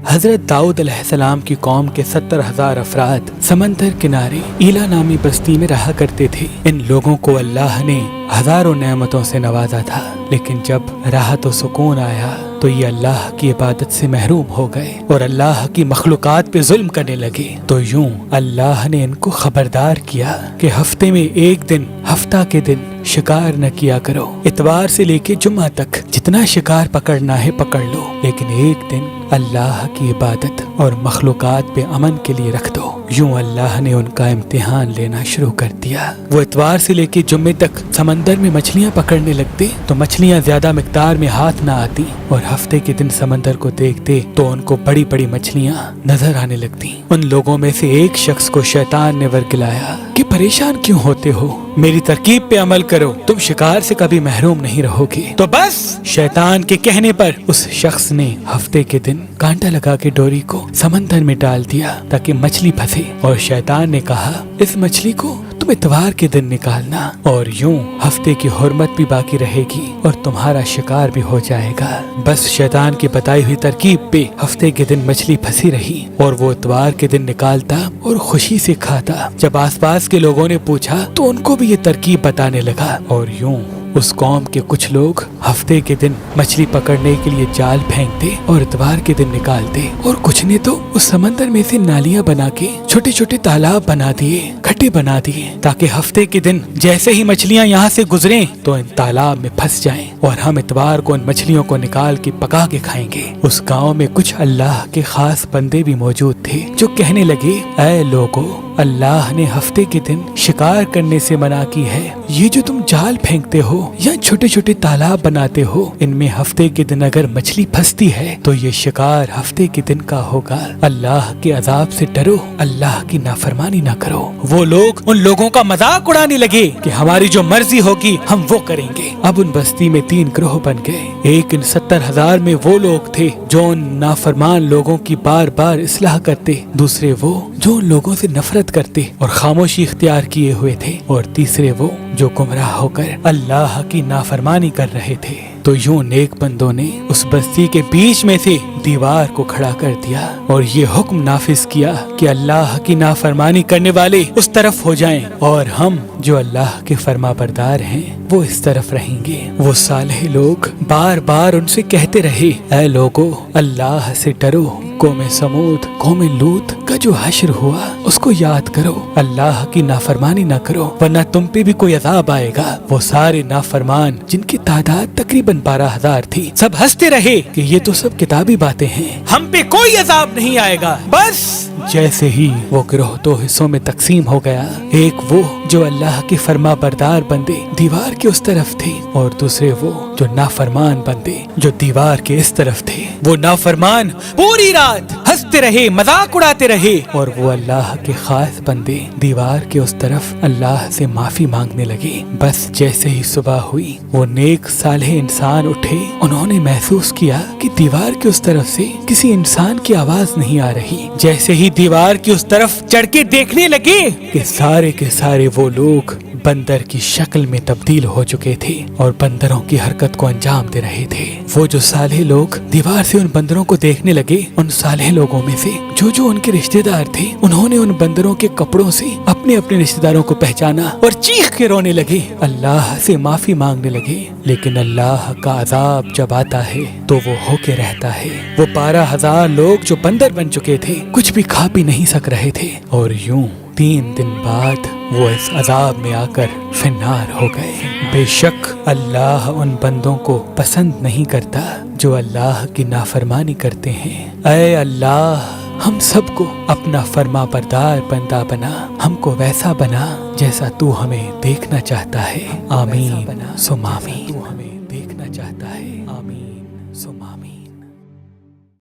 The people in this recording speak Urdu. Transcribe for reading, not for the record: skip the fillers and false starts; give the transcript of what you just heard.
حضرت داؤد علیہ السلام کی قوم کے 70,000 افراد سمندر کنارے ایلا نامی بستی میں رہا کرتے تھے۔ ان لوگوں کو اللہ نے ہزاروں نعمتوں سے نوازا تھا، لیکن جب راحت و سکون آیا تو یہ اللہ کی عبادت سے محروم ہو گئے اور اللہ کی مخلوقات پہ ظلم کرنے لگے۔ تو یوں اللہ نے ان کو خبردار کیا کہ ہفتے میں ایک دن، ہفتہ کے دن شکار نہ کیا کرو۔ اتوار سے لے کے جمعہ تک جتنا شکار پکڑنا ہے پکڑ لو، لیکن ایک دن اللہ کی عبادت اور مخلوقات پہ امن کے لیے رکھ دو۔ یوں اللہ نے ان کا امتحان لینا شروع کر دیا۔ وہ اتوار سے لے کے جمعے تک سمندر میں مچھلیاں پکڑنے لگتے تو مچھلیاں زیادہ مقدار میں ہاتھ نہ آتی، اور ہفتے کے دن سمندر کو دیکھتے تو ان کو بڑی بڑی مچھلیاں نظر آنے لگتی۔ ان لوگوں میں سے ایک شخص کو شیطان نے ورگلایا کہ پریشان کیوں ہوتے ہو، میری ترکیب پہ عمل کرو، تم شکار سے کبھی محروم نہیں رہو گے۔ تو بس شیطان کے کہنے پر اس شخص نے ہفتے کے دن کانٹا لگا کے ڈوری کو سمندر میں ڈال دیا تاکہ مچھلی پھنسے، اور شیطان نے کہا اس مچھلی کو تم اتوار کے دن نکالنا، اور یوں ہفتے کی حرمت بھی باقی رہے گی اور تمہارا شکار بھی ہو جائے گا۔ بس شیطان کی بتائی ہوئی ترکیب پہ ہفتے کے دن مچھلی پھنسی رہی اور وہ اتوار کے دن نکالتا اور خوشی سے کھاتا۔ جب آس پاس کے لوگوں نے پوچھا تو ان کو بھی یہ ترکیب بتانے لگا، اور یوں اس قوم کے کچھ لوگ ہفتے کے دن مچھلی پکڑنے کے لیے جال پھینکتے اور اتوار کے دن نکالتے، اور کچھ نے تو اس سمندر میں سے نالیاں بنا کے چھوٹے چھوٹے تالاب بنا دیے، کھڈے بنا دیے، تاکہ ہفتے کے دن جیسے ہی مچھلیاں یہاں سے گزریں تو ان تالاب میں پھنس جائیں اور ہم اتوار کو ان مچھلیوں کو نکال کے پکا کے کھائیں گے۔ اس گاؤں میں کچھ اللہ کے خاص بندے بھی موجود تھے جو کہنے لگے، اے لوگو، اللہ نے ہفتے کے دن شکار کرنے سے منع کی ہے، یہ جو تم جال پھینکتے ہو یا چھوٹے چھوٹے تالاب بناتے ہو، ان میں ہفتے کے دن اگر مچھلی پھنستی ہے تو یہ شکار ہفتے کے دن کا ہوگا۔ اللہ کے عذاب سے ڈرو، اللہ کی نافرمانی نہ کرو۔ وہ لوگ ان لوگوں کا مذاق اڑانے لگے کہ ہماری جو مرضی ہوگی ہم وہ کریں گے۔ اب ان بستی میں 3 گروہ بن گئے۔ ایک ان 70,000 میں وہ لوگ تھے جو ان نافرمان لوگوں کی بار بار اصلاح کرتے، دوسرے وہ جو ان لوگوں سے نفرت کرتے اور خاموشی اختیار کیے ہوئے تھے، اور تیسرے وہ جو گمراہ ہو کر اللہ کی نافرمانی کر رہے تھے۔ تو یوں نیک بندوں نے اس بستی کے بیچ میں سے دیوار کو کھڑا کر دیا اور یہ حکم نافذ کیا کہ اللہ کی نافرمانی کرنے والے اس طرف ہو جائیں اور ہم جو اللہ کے فرما بردار ہیں وہ اس طرف رہیں گے۔ وہ صالح لوگ بار بار ان سے کہتے رہے، اے لوگو، اللہ سے ڈرو، قوم سمود، قوم لوط کا جو حشر ہوا اس کو یاد کرو، اللہ کی نافرمانی نہ کرو ورنہ تم پہ بھی کوئی عذاب آئے گا۔ وہ سارے نافرمان جن کی تعداد تقریباً 12,000 تھی، سب ہنستے رہے کہ یہ تو سب کتابی باتیں ہیں، ہم پہ کوئی عذاب نہیں آئے گا۔ بس جیسے ہی وہ گروہ 2 حصوں میں تقسیم ہو گیا، ایک وہ جو اللہ کے فرما بردار بندے دیوار کے اس طرف تھے، اور دوسرے وہ جو نافرمان بندے جو دیوار کے اس طرف تھے۔ وہ نافرمان پوری رات ہنستے رہے، مذاق اڑاتے رہے، اور وہ اللہ کے خاص بندے دیوار کے اس طرف اللہ سے معافی مانگنے لگے۔ بس جیسے ہی صبح ہوئی، وہ نیک صالح انسان اٹھے، انہوں نے محسوس کیا کہ دیوار کے اس طرف سے کسی انسان کی آواز نہیں آ رہی۔ جیسے ہی دیوار کی اس طرف چڑھ کے دیکھنے لگے کہ سارے کے سارے وہ لوگ بندر کی شکل میں تبدیل ہو چکے تھے اور بندروں کی حرکت کو انجام دے رہے تھے۔ وہ جو صالح لوگ دیوار سے ان بندروں کو دیکھنے لگے، ان صالح لوگوں میں سے جو ان کے رشتہ دار تھے، انہوں نے ان بندروں کے کپڑوں سے اپنے اپنے رشتہ داروں کو پہچانا اور چیخ کے رونے لگے، اللہ سے معافی مانگنے لگے۔ لیکن اللہ کا عذاب جب آتا ہے تو وہ ہو کے رہتا ہے۔ وہ 12,000 لوگ جو بندر بن چکے تھے کچھ بھی کھا پی نہیں سک رہے تھے، اور یوں 3 دن بعد وہ اس عذاب میں آ کر فنار ہو گئے۔ بے شک اللہ ان بندوں کو پسند نہیں کرتا جو اللہ کی نافرمانی کرتے ہیں۔ اے اللہ، ہم سب کو اپنا فرما بردار بندہ بنا، ہم کو ویسا بنا جیسا تو ہمیں دیکھنا چاہتا ہے۔ آمین ثم آمین۔